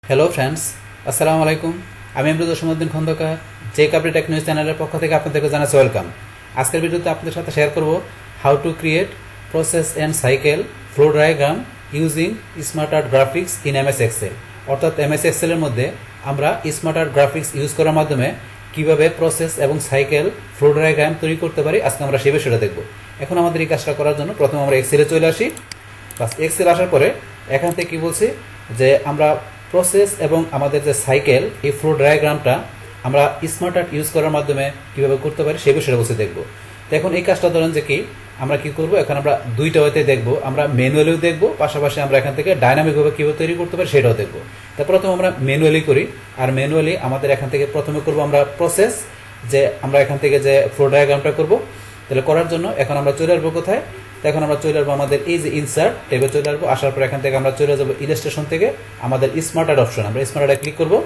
Hello friends, আসসালামু আলাইকুম। আমি আমরুদুল সমুদ্দিন খন্দকার, যে কাপড়ি টেক নিউজ চ্যানেলের পক্ষ থেকে আপনাদেরকে জানাচ্ছি ওয়েলকাম। আজকের ভিডিওতে আপনাদের সাথে শেয়ার করব how to create process and cycle flow diagram using SmartArt graphics in MS Excel. অর্থাৎ এমএস এক্সেলের মধ্যে আমরা স্মার্টআর্ট গ্রাফিক্স ইউজ করার মাধ্যমে কিভাবে প্রসেস এবং সাইকেল ফ্লো ডায়াগ্রাম তৈরি করতে পারি, আজকে আমরা সেই বিষয়টা দেখব। এখন আমাদের এই কাজটা করার জন্য প্রথমে আমরা এক্সেলে চলে আসি। বাস, এক্সেল আসার পরে এখান থেকে কি বলছি যে আমরা প্রসেস এবং আমাদের যে সাইকেল এই ফ্লো ডায়াগ্রামটা আমরা স্মার্টআর্ট ইউজ করার মাধ্যমে কীভাবে করতে পারি সেই বিষয়টা বসে দেখব। তো এখন এই কাজটা ধরেন যে কি আমরা কি করব, এখন আমরা দুইটা ওয়েতে দেখব, আমরা ম্যানুয়ালিও দেখব, পাশাপাশি আমরা এখান থেকে ডাইনামিকভাবে কীভাবে তৈরি করতে পারি সেটাও দেখব। তো প্রথমে আমরা ম্যানুয়ালি করি, আর ম্যানুয়ালি আমাদের এখান থেকে প্রথমে করব আমরা প্রসেস, যে আমরা এখান থেকে যে ফ্লো ডায়াগ্রামটা করব। তাহলে করার জন্য এখন আমরা চলে আসবো কোথায়, এখন আমরা চলে আসবো আমাদের এই যে ইনসার্ট ট্যাবে চলে আসবো। আসার পর এখান থেকে আমরা চলে যাবো ইলাস্ট্রেশন থেকে আমাদের স্মার্টআর্ট অপশন, আমরা স্মার্টআর্টে ক্লিক করবো।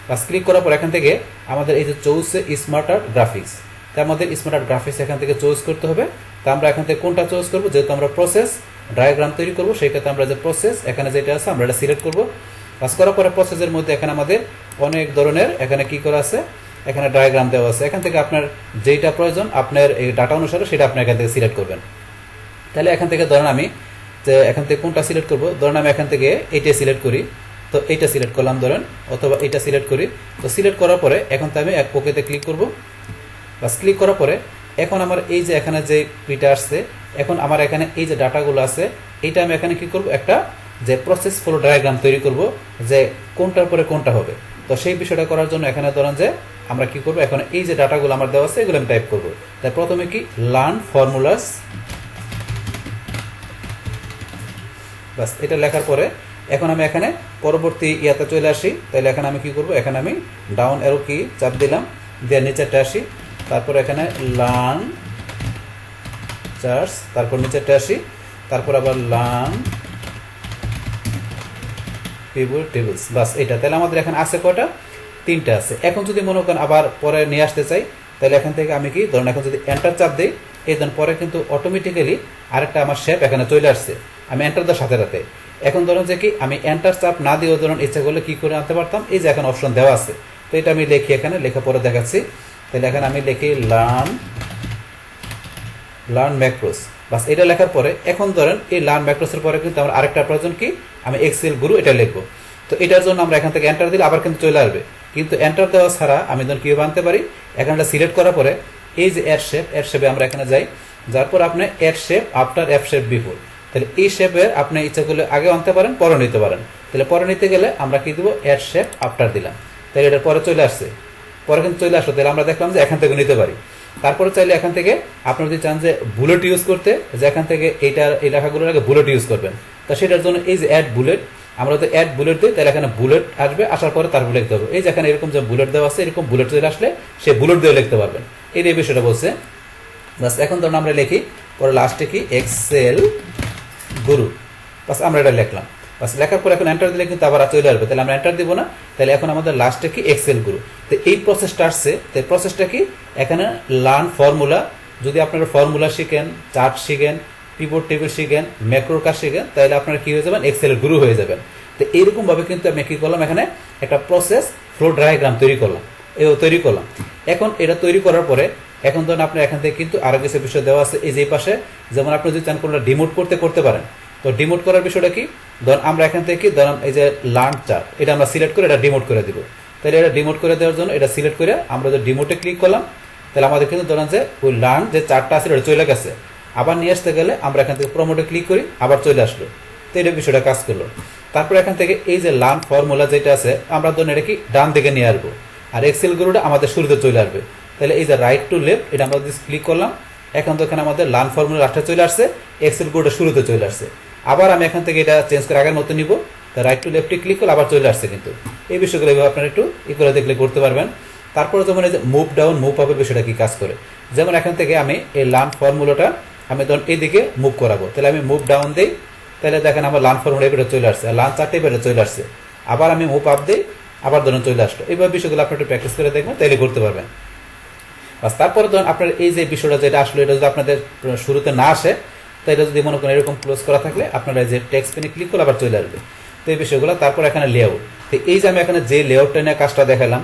বাস, ক্লিক করার পর এখান থেকে আমাদের এই যে চৌসে স্মার্টআর্ট গ্রাফিক্স, তা আমাদের স্মার্টআর্ট গ্রাফিক্স এখান থেকে চয়েস করতে হবে। তা আমরা এখান থেকে কোনটা চয়েস করবো, যেহেতু আমরা প্রসেস ডায়াগ্রাম তৈরি করবো সেই ক্ষেত্রে আমরা যে প্রসেস এখানে যেটা আছে আমরা এটা সিলেক্ট করবো। কাজ করার পরে প্রসেসের মধ্যে এখানে আমাদের অনেক ধরনের এখানে কি করা আছে, এখানে ডায়াগ্রাম দেওয়া আছে। এখান থেকে আপনার যেটা প্রয়োজন আপনার এই ডাটা অনুসারে সেটা আপনি এখান থেকে সিলেক্ট করবেন। তাহলে এখান থেকে ধরেন আমি যে এখান থেকে কোনটা সিলেক্ট করব, ধরেন আমি এখান থেকে এইটা সিলেক্ট করি, তো এইটা সিলেক্ট করলাম ধরেন, অথবা এইটা সিলেক্ট করি। তো সিলেক্ট করার পরে এখন তো আমি এক ওকেতে ক্লিক করব। বাস, ক্লিক করার পরে এখন আমার এই যে এখানে যে পিটা আসছে, এখন আমার এখানে এই যে ডাটাগুলো আছে এইটা আমি এখানে কি করব, একটা যে প্রসেস ফ্লো ডায়াগ্রাম তৈরি করব যে কোনটার পরে কোনটা হবে। তো সেই বিষয়টা করার জন্য এখানে ধরেন যে আমরা কি করব, এখন এই যে ডাটাগুলো আমার দেওয়া আছে এগুলো আমি টাইপ করব। তাই প্রথমে কি লার্ন ফর্মুলাস, বাস এটা লেখার পরে এখন আমি এখানে পরবর্তী ইয়াতে চলে আসি। তাহলে এখানে আমি কি করব, এখানে আমি ডাউন অ্যারো কি চাপ দিলাম, দিয়ে নিচেরটা আসি, তারপর এখানে লার্ন চার্টস, তারপর নিচেরটা আসি, তারপর আবার লার্ন পিভট টেবলস। বাস এটা তাহলে আমাদের এখানে আছে কয়টা, তিনটা আছে। এখন যদি মনে করেন আবার পরে নিয়ে আসতে চাই, তাহলে এখান থেকে আমি কি ধরুন এখন যদি এন্টার চাপ দিই, এই ধরুন পরে কিন্তু অটোমেটিক্যালি আরেকটা আমার শেপ এখানে চলে আসছে, আমি এন্টার দেওয়ার সাথে সাথে। এখন ধরুন যে কি আমি এন্টার চাপ না দিয়েও ধরুন ইচ্ছা করলে কি করে আনতে পারতাম, এই যে এখন অপশন দেওয়া আছে। তো এটা আমি লিখি, এখানে লেখা পরে দেখাচ্ছি। তাহলে এখানে আমি লিখি লার্ন ম্যাক্রোস। বাস এটা লেখার পরে এখন ধরেন এই লার্ন ম্যাক্রোসের পরে কিন্তু আমার আরেকটা প্রয়োজন কি, আমি এক্সেল গুরু এটা লিখবো। তো এটার জন্য আমরা এখান থেকে এন্টার দিলে আবার কিন্তু চলে আসবে, কিন্তু এন্টার দেওয়া ছাড়া আমি ধরুন কীভাবে আনতে পারি, এখানটা সিলেক্ট করার পরে এই যে এর শেপে আমরা এখানে যাই, যার পর আপনি এর shape after F shape before. তাহলে এই শেপের আপনি ইচ্ছা করলে আগে আনতে পারেন, পরে নিতে পারেন। তাহলে পরে নিতে গেলে আমরা কি দিব, এর শেপ আফটার দিলাম। তাহলে এটার পরে চলে আসছে, পরে কিন্তু চলে আসলো। তাহলে আমরা দেখলাম যে এখান থেকে নিতে পারি। তারপরে চাইলে এখান থেকে আপনি যদি চান যে বুলেট ইউজ করতে, যে এখান থেকে এইটার এই লেখাগুলোর আগে বুলেট ইউজ করবেন, তা সেটার জন্য এই যে অ্যাড বুলেট, আমরা যদি অ্যাড বুলেট দিই তাহলে এখানে বুলেট আসবে, আসার পরে তারপর লিখতে হবে। এই যে এখানে এরকম যে বুলেট দেওয়া আছে, এরকম বুলেট চলে আসলে সে বুলেট দিয়ে লিখতে পারবেন। এই বিষয়টা বলছে। বাস এখন ধরুন আমরা লিখি, পরে লাস্টে কি এক্সেল গুরু, বাস আমরা এটা লিখলাম। বাস লেখার পর এখন এন্টার দিলে কিন্তু আবার চলে আসবে, তাহলে আমরা এন্টার দিব না। তাহলে এখন আমাদের লাস্টে কি এক্সেল গুরু। তো এই প্রসেসটা আসছে, তো প্রসেসটা কি এখানে লার্ন ফর্মুলা, যদি আপনারা ফর্মুলা শিখেন, চার্ট শিখেন, পিভট টেবিল শিখেন, ম্যাক্রো কাজ শিখেন, তাহলে আপনারা কি হয়ে যাবেন, এক্সেলের গুরু হয়ে যাবেন। তো এইরকম ভাবে কিন্তু আমি কি করলাম, এখানে একটা প্রসেস ফ্লো ডায়াগ্রাম তৈরি করলাম। এখন এটা তৈরি করার পরে এখন ধরুন আপনি এখান থেকে কিন্তু আরো কিছু বিষয় দেওয়া আছে এই যে পাশে, যেমন আপনি যদি চান কোনো ডিমোট করতে পারেন। তো ডিমোট করার বিষয়টা কি, ধরুন আমরা এখান থেকে ধরুন এই যে লার্ন চার্ট এটা আমরা সিলেক্ট করে এটা ডিমোট করে দিব। তাহলে এটা ডিমোট করে দেওয়ার জন্য এটা সিলেক্ট করে আমরা যদি ডিমোটে ক্লিক করলাম, তাহলে আমাদের কিন্তু ধরেন যে ওই লার্ন যে চার্টটা আছে এটা চলে গেছে। আবার নিয়ে আসতে গেলে আমরা এখান থেকে প্রমোটে ক্লিক করি, আবার চলে আসলো। তো এটা বিষয়টা কাজ করলো। তারপর এখান থেকে এই যে লার্ন ফর্মুলা যেটা আছে আমরা ধরুন এটা কি ডান দিকে নিয়ে আসবো, আর এক্সেল গুরুটা আমাদের শুরুতে চলে আসবে। তাহলে এই যে রাইট টু লেফট এটা আমরা যদি ক্লিক করলাম, এখন তো এখানে আমাদের লার্ন ফর্মুলা লাস্টে চলে আসছে, এক্সেল গুরুটা শুরুতে চলে আসছে। আবার আমি এখান থেকে এটা চেঞ্জ করে আগের মতো নিব, তা রাইট টু লেফটে ক্লিক করলে আবার চলে আসছে। কিন্তু এই বিষয়গুলো আপনারা একটু ই করে দেখলে করতে পারবেন। তারপরে যেমন এই যে মুভ ডাউন মুভ আপের বিষয়টা কি কাজ করে, যেমন এখান থেকে আমি এই লার্ন ফর্মুলাটা আমি ধরুন এইদিকে মুভ করাবো, তাহলে আমি মুভ ডাউন দিই, তাহলে দেখেন আমার লার্ন ফর্মুলা এবারে চলে আসছে, লার্ন চার্টে এবারে চলে আসছে। আবার আমি মুভ আপ দিই, আবার ধরুন চলে আসলো। এইভাবে বিষয়গুলো আপনি একটু প্র্যাকটিস করে দেখবেন, তাইলে করতে পারবেন। বাস তারপরে ধরুন আপনার এই যে বিষয়টা যেটা আসলো এটা যদি আপনাদের শুরুতে না আসে, তো এটা যদি মনে করেন এরকম ক্লোজ করা থাকলে আপনারা যে টেক্সট পেনে ক্লিক করে আবার চলে আসবে। তো এই বিষয়গুলো। তারপর এখানে লেআউট, তো এই যে আমি এখানে যে লেআউটটা নিয়ে কাজটা দেখালাম,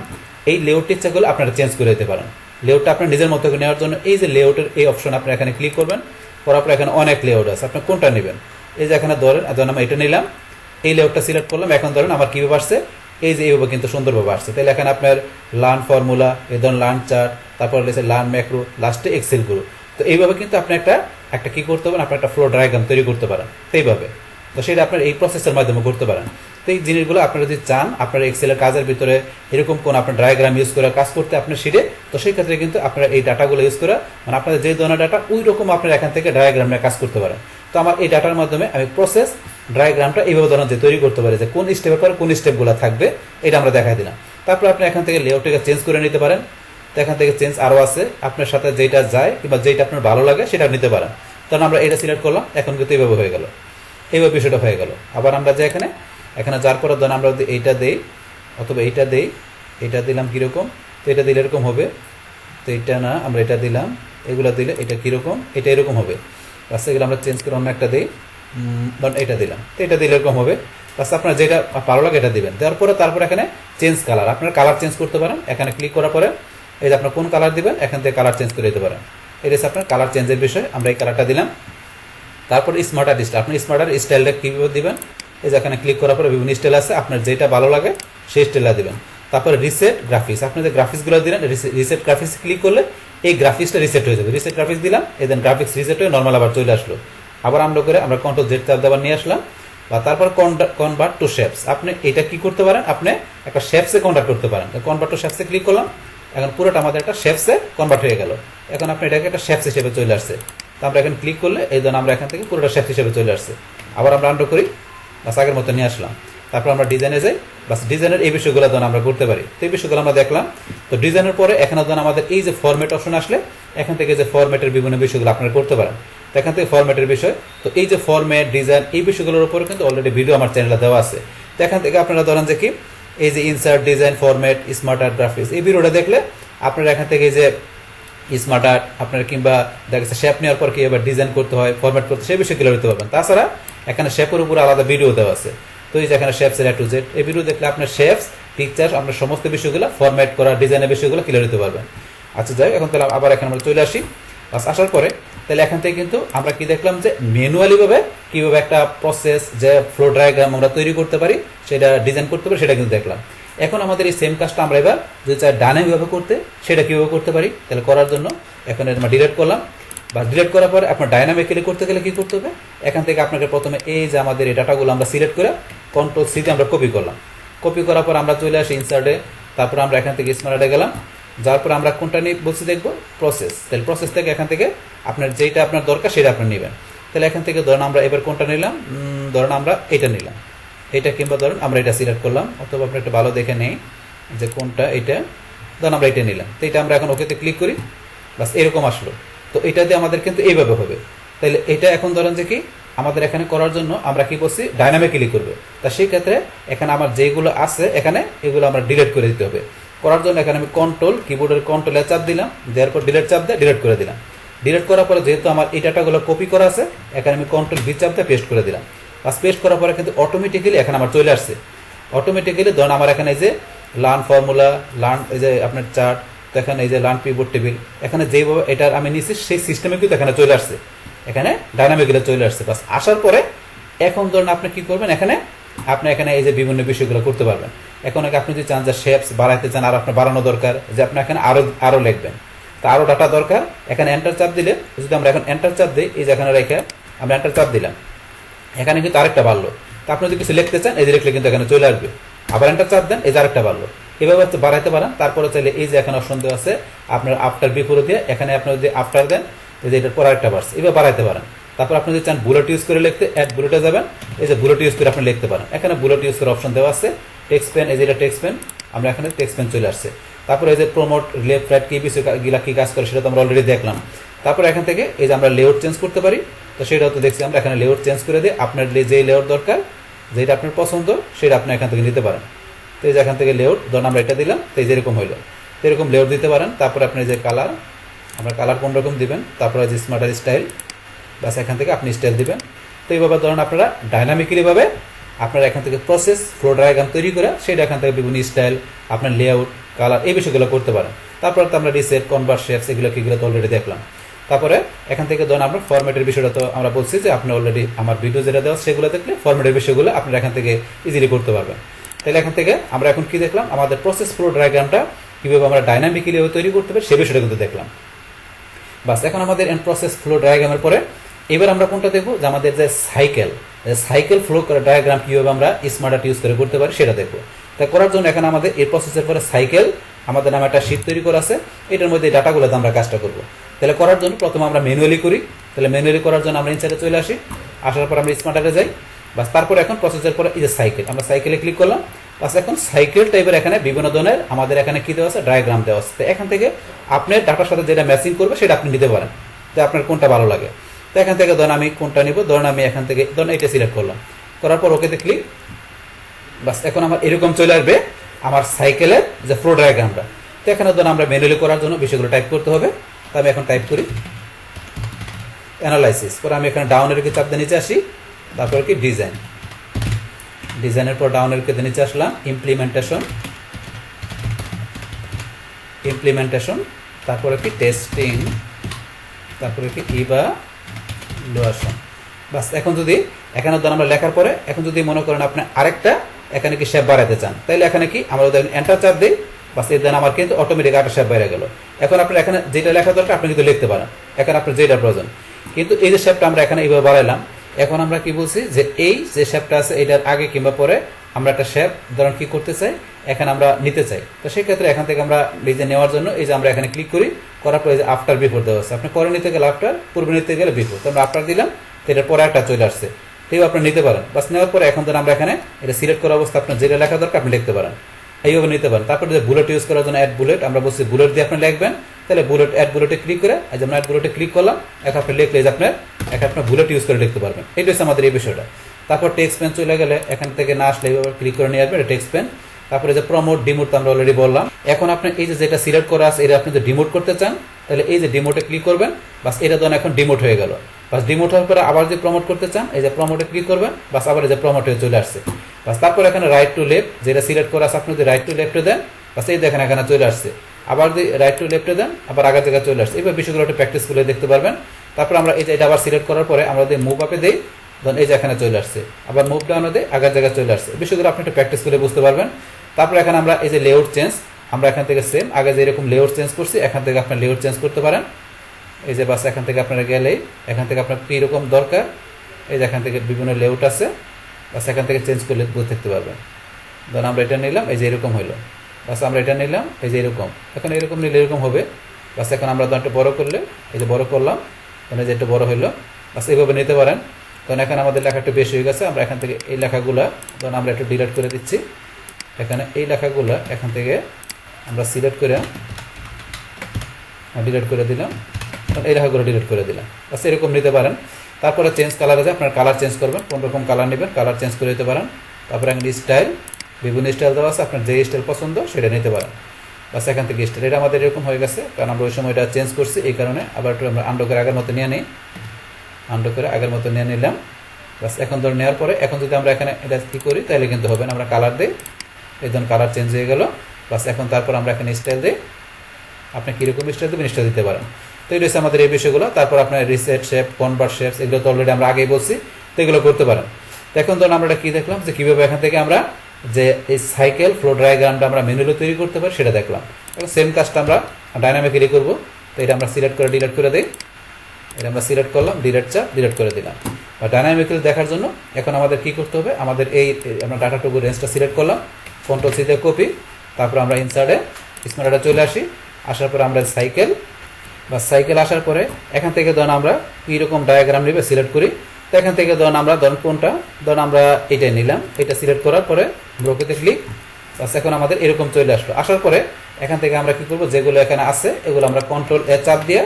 এই লেআউটটি ইচ্ছা করলে আপনারা চেঞ্জ করে দিতে পারেন। লেআউটটা আপনার নিজের মতো করে নেওয়ার জন্য এই যে লেআউটের এই অপশন আপনারা এখানে ক্লিক করবেন, করার পর এখানে অনেক লেআউট আছে, আপনি কোনটা নেবেন। এই যে এখানে ধরেন আমি এটা নিলাম, এই লেআউটটা সিলেক্ট করলাম। এখন ধরেন আমার কীভাবে আসছে, এই যে এইভাবে কিন্তু সুন্দরভাবে আসছে। তাহলে এখানে আপনার লার্ন ফর্মুলা, এই ধরুন লার্ন চার্ট, তারপর রয়েছে লার্ন ম্যাক্রো, লাস্টে এক্সেল গুরু। তো এইভাবে কিন্তু আপনি একটা কি করতে পারেন, আপনার একটা ফ্লো ডায়াগ্রাম তৈরি করতে পারেন এইভাবে। তো সেটা আপনার এই প্রসেসের মাধ্যমে করতে পারেন। তো এই জিনিসগুলো আপনারা যদি চান আপনার এক্সেলের কাজের ভিতরে এরকম কোন আপনার ডায়াগ্রাম ইউজ করে কাজ করতে আপনার শিটে, তো সেই ক্ষেত্রে কিন্তু আপনারা এই ডাটাগুলো ইউজ করে মানে আপনাদের যে ধরনের ডাটা ওই রকম আপনারা এখান থেকে ডায়াগ্রাম নিয়ে কাজ করতে পারেন। তো আমার এই ডাটার মাধ্যমে আমি প্রসেস ডায়াগ্রামটা এইভাবে ধরনের যে তৈরি করতে পারি, যে কোন স্টেপের পরে কোন স্টেপগুলো থাকবে এটা আমরা দেখাই দিলাম। তারপর আপনি এখান থেকে লেআউটটাকে চেঞ্জ করে নিতে পারেন। তো এখান থেকে চেঞ্জ আরও আছে, আপনার সাথে যেটা যায় কিংবা যেটা আপনার ভালো লাগে সেটা নিতে পারেন। তখন আমরা এটা সিলেক্ট করলাম, এখন কিন্তু এইভাবে হয়ে গেল, এইভাবে বিষয়টা হয়ে গেল। আবার আমরা যে এখানে যার পরে ধরেন আমরা যদি এইটা দেই অথবা এইটা দেই, এটা দিলাম কীরকম, তো এটা দিলে এরকম হবে। তো এটা না, আমরা এটা দিলাম, এগুলো দিলে এটা কীরকম, এটা এরকম হবে। বাস এগুলো আমরা চেঞ্জ করে অন্য একটা দিই, ধরুন এটা দিলাম, তো এটা দিলে এরকম হবে। বাস আপনার যেটা ভালো লাগে এটা দিবেন। দেওয়ার পরে তারপর এখানে চেঞ্জ কালার, আপনার কালার চেঞ্জ করতে পারেন। এখানে ক্লিক করার পরে এই যে আপনার কোন কালার দিবেন, এখান থেকে কালার চেঞ্জ করে দিতে পারেন। এটা হচ্ছে আপনার কালার চেঞ্জের বিষয়, আমরা এই কালারটা দিলাম। তারপর স্মার্টআর্ট স্টাইল, আপনি স্মার্টআর্ট স্টাইলটা কীভাবে দিবেন, এই যে এখানে ক্লিক করার পরে বিভিন্ন স্টাইল আছে, আপনার যেটা ভালো লাগে সেই স্টাইলটা দিবেন। তারপরে রিসেট গ্রাফিক্স, আপনি যে গ্রাফিক্সগুলো দিলেন রিসেট গ্রাফিক্স ক্লিক করলে এই গ্রাফিক্সটা রিসেট হয়ে যাবে। রিসেট গ্রাফিক্স দিলাম, এই দেন গ্রাফিক্স রিসেট হয়ে নর্মাল আবার চলে আসলো। আবার আমরা কন্ট্রোল জেড চাপ আবার নিয়ে আসলাম। বা তারপর কনভার্ট টু শেপস, আপনি এটা কি করতে পারেন, আপনি একটা শেপসে কনভার্ট করতে পারেন। কনভার্ট টু শেপসে ক্লিক করলাম, এখন পুরোটা আমাদের একটা শেপসে কনভার্ট হয়ে গেল। এখন আপনি এটাকে একটা শেপস হিসেবে চলে আসছে। তো আমরা এখানে ক্লিক করলে এই জন্য আমরা এখান থেকে পুরোটা শেপস হিসেবে চলে আসছে। আবার আমরা আন্ডু করি, বাস আগের মতো নিয়ে আসলাম। তারপর আমরা ডিজাইনে যাই, বাস ডিজাইনের এই বিষয়গুলো ধরুন আমরা করতে পারি। তো এই বিষয়গুলো আমরা দেখলাম। তো ডিজাইনের পরে এখানে ধরুন আমাদের এই যে ফরম্যাট অপশন আসলে এখান থেকে যে ফরম্যাটের বিভিন্ন বিষয়গুলো আপনারা করতে পারেন। তো এখান থেকে ফরম্যাটের বিষয়, তো এই যে ফরম্যাট ডিজাইন এই বিষয়গুলোর উপরে কিন্তু অলরেডি ভিডিও আমার চ্যানেলে দেওয়া আছে। তো এখান থেকে আপনারা ধরেন যে কি এই যে ইনসার্ট ডিজাইন ফরম্যাট স্মার্টআর্ট গ্রাফিক্স এই ভিডিওটা দেখলে আপনারা এখান থেকে এই যে স্মার্টআর্ট আপনার কিংবা দেখা যাচ্ছে শেপ নেওয়ার পর কীভাবে ডিজাইন করতে হয় ফরম্যাট করতে সেই বিষয়গুলো দিতে পারবেন। তাছাড়া এখানে শেপের উপরে আলাদা ভিডিও দেওয়া আছে। তো এই যে এখানে শেপসের A to Z এই ভিডিও দেখলে আপনার শেপস পিকচার আপনার সমস্ত বিষয়গুলো ফরম্যাট করা ডিজাইনের বিষয়গুলো ক্লিয়ার দিতে পারবেন। আচ্ছা যাই, এখন তাহলে আবার এখানে আমরা চলে আসি। বাস আসার পরে তাহলে এখান থেকে কিন্তু আমরা কি দেখলাম যে ম্যানুয়ালিভাবে কীভাবে একটা প্রসেস যে ফ্লো ডায়াগ্রাম আমরা তৈরি করতে পারি সেটা ডিজাইন করতে পারি সেটা কিন্তু দেখলাম। এখন আমাদের এই সেম কাজটা আমরা এবার যদি চাই ডাইনামিকভাবে করতে সেটা কীভাবে করতে পারি, তাহলে করার জন্য এখন আমরা ডিলিট করলাম। বা ডিলিট করার পরে আপনার ডাইনামিক্যালি করতে গেলে কী করতে হবে, এখান থেকে আপনাকে প্রথমে এই যে আমাদের এই ডাটাগুলো আমরা সিলেক্ট করে কন্ট্রোল সিতে আমরা কপি করলাম। কপি করার পর আমরা চলে আসি ইনসার্টে, তারপর আমরা এখান থেকে স্মার্টআর্টে গেলাম। যার পর আমরা কোনটা নিয়ে বলছি দেখবো প্রসেস, তাহলে প্রসেস থেকে এখান থেকে আপনার যেটা আপনার দরকার সেটা আপনি নেবেন। তাহলে এখান থেকে ধরেন আমরা এবার কোনটা নিলাম, ধরেন আমরা এটা নিলাম, এটা কিংবা ধরেন আমরা এটা সিলেক্ট করলাম, অথবা আপনি একটা ভালো দেখে নেই যে কোনটা এটা, ধরেন আমরা এটা নিলাম। তো এটা আমরা এখন ওকেতে ক্লিক করি, বাস এরকম আসলো। তো এটা দিয়ে আমাদের কিন্তু এইভাবে হবে। তাহলে এটা এখন ধরেন যে কি আমাদের এখানে করার জন্য আমরা কি করছি ডাইনামিক্যালি করবে। তা সেই ক্ষেত্রে এখানে আমার যেগুলো আছে এখানে এগুলো আমরা ডিলিট করে দিতে হবে। করার জন্য এখানে আমি কিবোর্ডের কন্ট্রোলে চাপ দিলাম, দেওয়ার পর ডিলিট চাপ দিয়ে ডিলিট করে দিলাম। ডিলিট করার পরে যেহেতু আমার এই ডাটাগুলো কপি করা আছে এখানে আমি কন্ট্রোল ভি চাপ দিয়ে পেস্ট করে দিলাম। বাস পেস্ট করার পরে কিন্তু অটোমেটিক্যালি এখানে আমার চলে আসছে। অটোমেটিক্যালি ধরুন আমার এখানে এই যে লার্ন ফর্মুলা, লার্ন এই যে আপনার চার্ট, তো এখানে এই যে লার্ন পিভট টেবিল এখানে যেভাবে এটার আমি নিচ্ছি সেই সিস্টেমে কিন্তু এখানে চলে আসছে, এখানে ডাইনামিক্যালি চলে আসছে। বাস আসার পরে এখন ধরুন আপনি কি করবেন, আপনি এখানে এই যে বিভিন্ন বিষয়গুলো করতে পারবেন। এখন আপনি যদি চান যে শেপস বাড়াইতে চান আর আপনার বাড়ানো দরকার, যে আপনি এখানে আরো লিখবেন, তো আরো ডাটা দরকার, এখানে এন্টার চাপ দিলে যদি আমরা এখন এন্টার চাপ দিই এই যে এখানে রেখে আমরা এন্টার চাপ দিলাম, এখানে কিন্তু আরেকটা বাড়লো। তো আপনি যদি কিছু লিখতে চান এই যে লিখলে কিন্তু এখানে চলে আসবে। আবার এন্টার চাপ দেন এই যে আরেকটা বাড়লো। এভাবে বাড়াইতে পারেন। তারপরে চাইলে এই যে এখানে অপশন দেওয়া আছে আপনার আফটার বিফোর দিয়ে এখানে আপনার যদি আফটার দেন এই যে এটার পর আরেকটা বাড়ছে, এভাবে বাড়াইতে পারেন। তারপর আপনি যদি চান বুলেট ইউজ করে লিখতে অ্যাড বুলেটে যাবেন, এই যে বুলেট ইউজ করে আপনি লিখতে পারেন। এখানে বুলেট ইউজ করে অপশন দেওয়া আছে। টেক্সট পেন, এই যে এটা টেক্সট পেন, আমরা এখানে টেক্সট পেন চলে আসছে। তারপরে এই যে প্রমোট লেফট রাইট কি বিষয়গুলা কি কাজ করে সেটা তো আমরা অলরেডি দেখলাম। তারপর এখান থেকে এই যে আমরা লেআউট চেঞ্জ করতে পারি, তো সেটাও তো দেখছি আমরা। এখানে লেআউট চেঞ্জ করে দিয়ে আপনার যে লেআউট দরকার যেটা আপনার পছন্দ সেটা আপনি এখান থেকে নিতে পারেন। তো এই যে এখান থেকে লেআউট ধরুন আমরা এটা দিলাম, তো এই যেরকম হইলো তো এরকম লেআউট দিতে পারেন। তারপরে আপনি যে কালার, আমরা কালার কোন রকম দিবেন, তারপরে যে স্মার্টআর্ট স্টাইল, বাস এখান থেকে আপনি স্টাইল দিবেন। তো এইভাবে ধরুন আপনারা ডাইনামিক্যালিভাবে আপনারা এখান থেকে প্রসেস ফ্লো ডায়াগ্রাম তৈরি করে সেটা এখান থেকে বিভিন্ন স্টাইল, আপনার লেআউট, কালার এই বিষয়গুলো করতে পারেন। তারপর তো আমরা রিসেট, কনভার্ট শেপস এগুলো তো অলরেডি দেখলাম। তারপরে এখান থেকে ধরুন আমরা ফরম্যাটের বিষয়টা তো আমরা বলছি যে আপনি অলরেডি আমার ভিডিও যেটা দেওয়া সেগুলো দেখলে ফরম্যাটের বিষয়গুলো আপনারা এখান থেকে ইজিলি করতে পারবেন। তাহলে এখান থেকে আমরা এখন কি দেখলাম, আমাদের প্রসেস ফ্লো ডায়াগ্রামটা কীভাবে আমরা ডাইনামিক্যালি তৈরি করতে পারি সে বিষয়টা কিন্তু দেখলাম। বাস এখন আমাদের এন্ড প্রসেস ফ্লো ডায়াগ্রামের পরে এবার আমরা কোনটা দেখবো, যে আমাদের যে সাইকেল ফ্লো ডায়াগ্রাম কীভাবে আমরা স্মার্টআর্ট ইউজ করে করতে পারি সেটা দেখবো। তাই করার জন্য এখানে আমাদের এই প্রসেসের পরে সাইকেল আমাদের নামে একটা শীট তৈরি করা আছে, এটার মধ্যে ডাটাগুলোতে আমরা কাজটা করবো। তাহলে করার জন্য প্রথমে আমরা ম্যানুয়ালি করি। তাহলে ম্যানুয়ালি করার জন্য আমরা ইনসাইডে চলে আসি, আসার পর আমরা স্মার্টআর্টে যাই। বাস তারপর এখন প্রসেসের পরে এই যে সাইকেল, আমরা সাইকেলে ক্লিক করলাম। বাস এখন সাইকেল টাইপের এখানে বিভিন্ন ধরনের আমাদের এখানে কি দেওয়া আছে, ডায়াগ্রাম দেওয়া আছে। এখান থেকে আপনার ডাটার সাথে যেটা ম্যাচিং করবে সেটা আপনি নিতে পারেন, তো আপনার কোনটা ভালো লাগে। তো এখান থেকে ধরুন আমি কোনটা নিব, ধরুন আমি এখান থেকে ধরুন এটা সিলেক্ট করলাম, করার পর ওকেতে ক্লিক। বাস এখন আমার এরকম চলে আসবে আমার সাইকেলের যে ফ্লো ডায়াগ্রামটা। তো এখানে ধরুন আমরা ম্যানুয়ালি করার জন্য বিষয়গুলো টাইপ করতে হবে। তো আমি এখন টাইপ করি অ্যানালাইসিস, পরে আমি এখানে ডাউনের কি চাপ দিয়ে নিচে আসি, তারপরে কি ডিজাইনের পর ডাউনের কে নিচে আসলাম, ইমপ্লিমেন্টেশন, তারপরে কি টেস্টিং, তারপরে কি ইভালুয়েশন। বাস এখন যদি এখানে ধরুন আমরা লেখার পরে এখন যদি মনে করেন আপনি আরেকটা এখানে কি শেপ বাড়াতে চান, তাহলে এখানে কি আমরা এন্টার চাপ দিই, বাস এই দেন আমার কিন্তু অটোমেটিক একটা শেপ বাইরে গেল। এখন আপনি এখানে যেটা লেখা দরকার আপনি কিন্তু লিখতে পারেন, এখন আপনার যেটা প্রয়োজন। কিন্তু এই যে শেপটা আমরা এখানে এইভাবে বাড়াইলাম, এখন আমরা কি বলছি যে এই যে শেপটা আছে এটার আগে কিংবা পরে আমরা একটা শেপ ধরুন কি করতে চাই, এখানে আমরা নিতে চাই। তো সেই ক্ষেত্রে এখান থেকে আমরা নিজে নেওয়ার জন্য এই যে আমরা এখানে ক্লিক করি, করার পরে যে আফটার বিফোর দেওয়া আছে, আপনি পরে নিতে গেলে আফটার, পূর্বে নিতে গেলে বিফোর। তো আমরা আফটার দিলাম, তো এটার পরে একটা চলে আসছে, এইভাবে আপনি নিতে পারেন। বাস নেওয়ার পরে এখন ধরুন আমরা এখানে এটা সিলেক্ট করা অবস্থা আপনার যেটা লেখা দরকার আপনি লিখতে পারেন, এইভাবে নিতে পারেন। তারপরে যে বুলেট ইউজ করার জন্য অ্যাড বুলেট, আমরা বলছি বুলেট দিয়ে আপনি লিখবেন, তাহলে বুলেট অ্যাড বুলেটে ক্লিক করে এই যে আমরা অ্যাড বুলেটে ক্লিক করলাম, এখন আপনি লিখলে যে আপনার বুলেট ইউজ করে লিখতে পারবেন। এটা হচ্ছে আমাদের এই বিষয়টা। তারপর টেক্সট পেন চলে গেলে এখান থেকে না আসলে এইভাবে ক্লিক করে নিয়ে আসবেন টেক্সট পেন। তারপরে যে প্রমোট ডিমোট আমরা অলরেডি বললাম। এখন আপনি এই যে যেটা সিলেক্ট করা আছে এটা আপনি যদি ডিমোট করতে চান, তাহলে এই যে ডিমোটে ক্লিক করবেন, বাস এটা ধরুন এখন ডিমোট হয়ে গেল। বাস ডিমোট হওয়ার পরে আবার যদি প্রমোট করতে চান, এই যে প্রমোটে ক্লিক করবেন, বাস আবার এই যে প্রমোটে চলে আসছে। বাস তারপর এখানে রাইট টু লেফট যেটা সিলেক্ট করা আছে আপনি যদি রাইট টু লেফটে দেন, বাস এই দেখেন এখানে চলে আসছে। আবার যদি রাইট টু লেফটে দেন, আবার আগের জায়গায় চলে আসছে। এবার বিষয়গুলো একটু প্র্যাকটিস করে দেখতে পারবেন। তারপর আমরা এই যে এটা আবার সিলেক্ট করার পরে আমরা যদি মুভ আপে দিই, ধরুন এই যে এখানে চলে আসছে, আবার মুভ ডাউনে দিই, আগের জায়গায় চলে আসছে। বিষয়গুলো আপনি একটু প্র্যাকটিস করে বুঝতে পারবেন। তারপর এখানে আমরা এই যে লেআউট চেঞ্জ, আমরা এখান থেকে সেম আগে যে এরকম লেআউট চেঞ্জ করছি এখান থেকে আপনার লেআউট চেঞ্জ করতে পারেন। এই যে বাস এখান থেকে আপনারা গেলেই এখান থেকে আপনার কীরকম দরকার, এই যে এখান থেকে বিভিন্ন লেআউট আছে, বাস এখান থেকে চেঞ্জ করলে বুঝতে দেখতে পারবেন। ধরুন আমরা এটা নিলাম, এই যে এরকম হইলো, বাস আমরা এটা নিলাম, এই যে এরকম, এখন এরকম নিলে এরকম হবে। বাস এখন আমরা একটু বড় করলে এই যে বড় করলাম, মানে যে একটু বড় হইলো, বাস এইভাবে নিতে পারেন। তখন এখানে আমাদের লেখা একটু বেশি হয়ে গেছে, আমরা এখান থেকে এই লেখাগুলা ধরুন আমরা একটু ডিলিট করে দিচ্ছি। এখানে এই লেখাগুলো এখান থেকে আমরা সিলেক্ট করে ডিলিট করে দিলাম, এই লেখাগুলো ডিলিট করে দিলাম, বাস এরকম নিতে পারেন। তারপরে চেঞ্জ কালার আছে, আপনার কালার চেঞ্জ করবেন, কোন রকম কালার নেবেন কালার চেঞ্জ করে দিতে পারেন। তারপরে এখানে স্টাইল, বিভিন্ন স্টাইল দেওয়া আছে, আপনার যে স্টাইল পছন্দ সেটা নিতে পারেন। বাস এখান থেকে স্টাইল এটা আমাদের এরকম হয়ে গেছে, কারণ আমরা ওই সময় এটা চেঞ্জ করছি, এই কারণে আবার একটু আমরা আন্ডু করে আগের মতো নিয়ে নিই, আন্ডু করে আগের মতো নিয়ে নিলাম। বাস এখন ধরে নেওয়ার পরে এখন যদি আমরা এখানে এটা কী করি তাহলে কিন্তু হবে না, আমরা কালার দিই, এই ধরুন কালার চেঞ্জ হয়ে গেল। বাস এখন তারপর আমরা এখানে স্টাইল দিই, আপনি কীরকম স্টাইল দেবেন স্টাইল দিতে পারেন। তো এই রয়েছে আমাদের এই বিষয়গুলো। তারপর আপনার রিসেট শেপ, কনভার্ট শেপস এগুলো তো অলরেডি আমরা আগেই বলছি, তো এগুলো করতে পারেন। তো এখন ধরুন আমরা এটা কী দেখলাম যে কীভাবে এখান থেকে আমরা যে এই সাইকেল ফ্লো ডায়াগ্রামটা আমরা ম্যানুয়ালি তৈরি করতে পারি সেটা দেখলাম। এখন সেম কাজটা আমরা ডাইনামিক্যালি করবো। তো এটা আমরা সিলেক্ট করে ডিলিট করে দিই, এটা আমরা সিলেক্ট করলাম, ডিলিট চাপ ডিলিট করে দিলাম। বা ডাইনামিক্যালি দেখার জন্য এখন আমাদের কী করতে হবে, আমাদের এই আমরা ডাটাটুকু রেঞ্জটা সিলেক্ট করলাম, কন্ট্রোল সি দিয়ে কপি, তারপর আমরা ইনসার্টে স্মার্টআর্টে চলে আসি। আসার পরে আমরা সাইকেল বা সাইকেল আসার পরে এখান থেকে ধরুন আমরা কীরকম ডায়াগ্রাম নেবে সিলেক্ট করি। তো এখান থেকে ধরুন আমরা ধরুন কোনটা, ধরুন আমরা এটাই নিলাম, এটা সিলেক্ট করার পরে ব্রোকেতে ক্লিক, বাস এখন আমাদের এরকম চলে আসলো। আসার পরে এখান থেকে আমরা কী করবো, যেগুলো এখানে আছে এগুলো আমরা কন্ট্রোল এ চাপ দিয়ে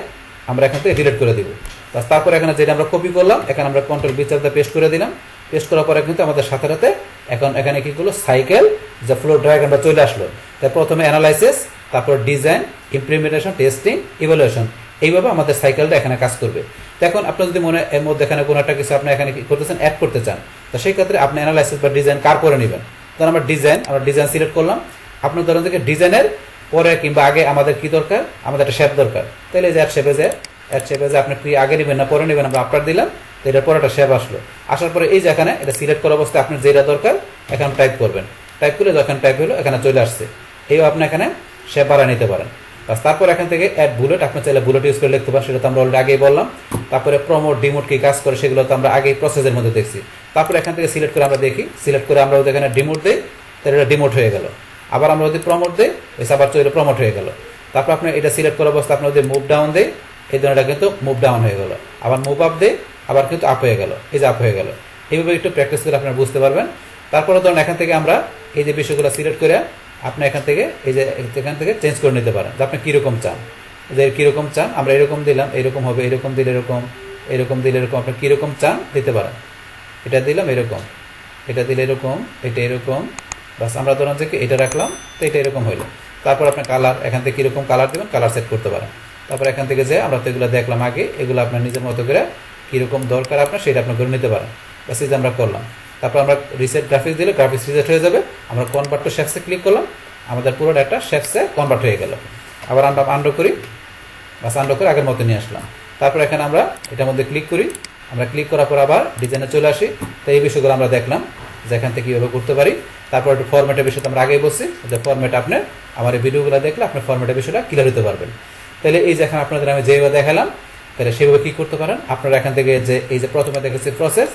আমরা এখান থেকে ডিলিট করে দিব। বাস তারপর এখানে যেটা আমরা কপি করলাম এখানে আমরা কন্ট্রোল বি চাপ দিয়ে পেস্ট করে দিলাম। পেস্ট করার পরে কিন্তু আমাদের সাথে সাথে এখন এখানে কী করলো, সাইকেল যে ফ্লো ডায়াগ্রামটা চলে আসলো। তাই প্রথমে অ্যানালাইসিস, তারপর ডিজাইন, ইমপ্লিমেন্টেশন, টেস্টিং, ইভ্যালুয়েশন, এইভাবে আমাদের সাইকেলটা এখানে কাজ করবে। তো এখন আপনার যদি মনে এর মধ্যে এখানে কোনো একটা কিছু আপনি এখানে কি করতেছেন, অ্যাড করতে চান, তো সেই ক্ষেত্রে আপনি অ্যানালাইসিস বা ডিজাইন কার করে নেবেন। ধরুন আমরা ডিজাইন সিলেক্ট করলাম। আপনার ধরেন থেকে ডিজাইনের পরে কিংবা আগে আমাদের কি দরকার, আমাদের একটা শেপ দরকার। তাহলে যে অ্যাড শেপে যে আপনি কি আগে নেবেন না পরে নেবেন, আমরা আপনার দিলাম, তো এটার পরে একটা শেপ আসলো। আসার পরে এই যে এখানে এটা সিলেক্ট করা অবস্থায় আপনি যেটা দরকার এখানে টাইপ করবেন। টাইপ করলে যখন টাইপ হলো এখানে চলে আসছে। এইভাবে আপনি এখানে শেপ বাড়া নিতে পারেন। তারপর এখান থেকে অ্যাড বুলেট, আপনি চাইলে বুলেট ইউজ করে লিখতে পারেন, সেটা তো আমরা অলরেডি আগেই বললাম। তারপরে প্রমোট ডিমোট কি কাজ করে সেগুলো তো আমরা আগেই প্রসেসের মধ্যে দেখছি। তারপরে এখান থেকে সিলেক্ট করে আমরা দেখি, সিলেক্ট করে আমরা এখানে ডিমোট দিই, তাহলে এটা ডিমোট হয়ে গেল। আবার আমরা যদি প্রমোট দিই, আবার চলে প্রমোট হয়ে গেল। তারপর আপনি এটা সিলেক্ট করা অবস্থা আপনি যদি মুভ ডাউন দেয়, এই ধরনের কিন্তু মুভ ডাউন হয়ে গেল। আবার মুভ আপ দেয়, আবার কিন্তু আপ হয়ে গেল, এই যে আপ হয়ে গেল। এইভাবে একটু প্র্যাকটিস করে আপনারা বুঝতে পারবেন। তারপরে ধরুন এখান থেকে আমরা এই যে বিষয়গুলো সিলেক্ট করে আপনি এখান থেকে এই যে এখান থেকে চেঞ্জ করে নিতে পারেন যে আপনি কীরকম চান, যে কীরকম চান। আমরা এরকম দিলাম, এরকম হবে, এরকম দিলে এরকম, এরকম দিলে এরকম, আপনি কীরকম চান দিতে পারেন। এটা দিলাম এরকম, এটা দিলে এরকম, এটা এরকম, বাস আমরা ধরুন যে এটা রাখলাম, তো এটা এরকম হইলো। তারপর আপনি কালার এখান থেকে কীরকম কালার দেবেন, কালার সেট করতে পারেন। তারপর এখান থেকে যে আমরা তো এগুলো দেখলাম আগে, এগুলো আপনার নিজের মতো করে কীরকম দরকার আপনার সেটা আপনি করে নিতে পারেন। বাস এই যে আমরা করলাম। তারপর আমরা রিসেট গ্রাফিক্স দিলে গ্রাফিক্স রিসেট হয়ে যাবে। আমরা কনভার্ট টু শেপসে ক্লিক করলাম, আমাদের পুরো একটা শেপসে কনভার্ট হয়ে গেল। আবার আমরা আন্ডু করি, বাস আন্ডু করে আগের মতো নিয়ে আসলাম। তারপর এখানে আমরা এটার মধ্যে ক্লিক করি, আমরা ক্লিক করার পর আবার ডিজাইনে চলে আসি। তো এই বিষয়গুলো আমরা দেখলাম যে এখান থেকে কীভাবে করতে পারি। তারপর একটু ফরম্যাটের বিষয়টা আমরা আগেই বলছি যে ফরম্যাট আপনি আমার এই ভিডিওগুলো দেখলে আপনি ফরম্যাটের বিষয়টা ক্লিয়ার হতে পারবেন। তাহলে এই যে এখন আপনাদের আমি যেভাবে দেখালাম, তাহলে সেভাবে কী করতে পারেন আপনারা। এখান থেকে যে এই যে প্রথমে দেখেছি প্রসেস,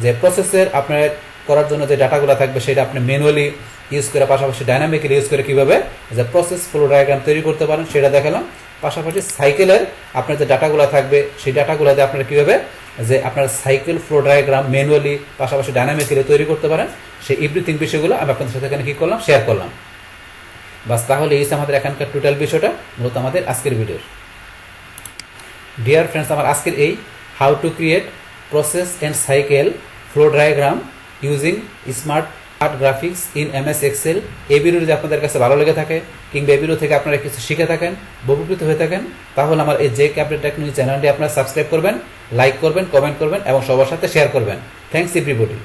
যে প্রসেসের আপনার করার জন্য যে ডাটাগুলো থাকবে সেটা আপনি ম্যানুয়ালি ইউজ করে, পাশাপাশি ডাইনামিক্যালি ইউজ করে কীভাবে যে প্রসেস ফ্লো ডায়াগ্রাম তৈরি করতে পারেন সেটা দেখালাম। পাশাপাশি সাইকেলের আপনার যে ডাটাগুলো থাকবে সেই ডাটাগুলো দিয়ে আপনারা কীভাবে যে আপনার সাইকেল ফ্লো ডায়াগ্রাম ম্যানুয়ালি পাশাপাশি ডাইনামিক্যালি তৈরি করতে পারেন, সেই এভরিথিং বিষয়গুলো আমি আপনাদের সাথে এখানে কী করলাম, শেয়ার করলাম। বাস তাহলে এই আমাদের এখানকার টোটাল বিষয়টা মূলত আমাদের আজকের ভিডিওর। ডিয়ার ফ্রেন্ডস, আমার আজকের এই how to create process and cycle flow diagram using smart art graphics in MS Excel, এই ভিডিও যদি আপনাদের কাছে ভালো লেগে থাকে কিংবা এই ভিডিও থেকে আপনারা কিছু শিখে থাকেন, উপকৃত হয়ে থাকেন, তাহলে আমার এই জেক আপডেট টেকনোলজি চ্যানেলটি আপনারা সাবস্ক্রাইব করবেন, লাইক করবেন, কমেন্ট করবেন এবং সবার সাথে শেয়ার করবেন। Thanks everybody.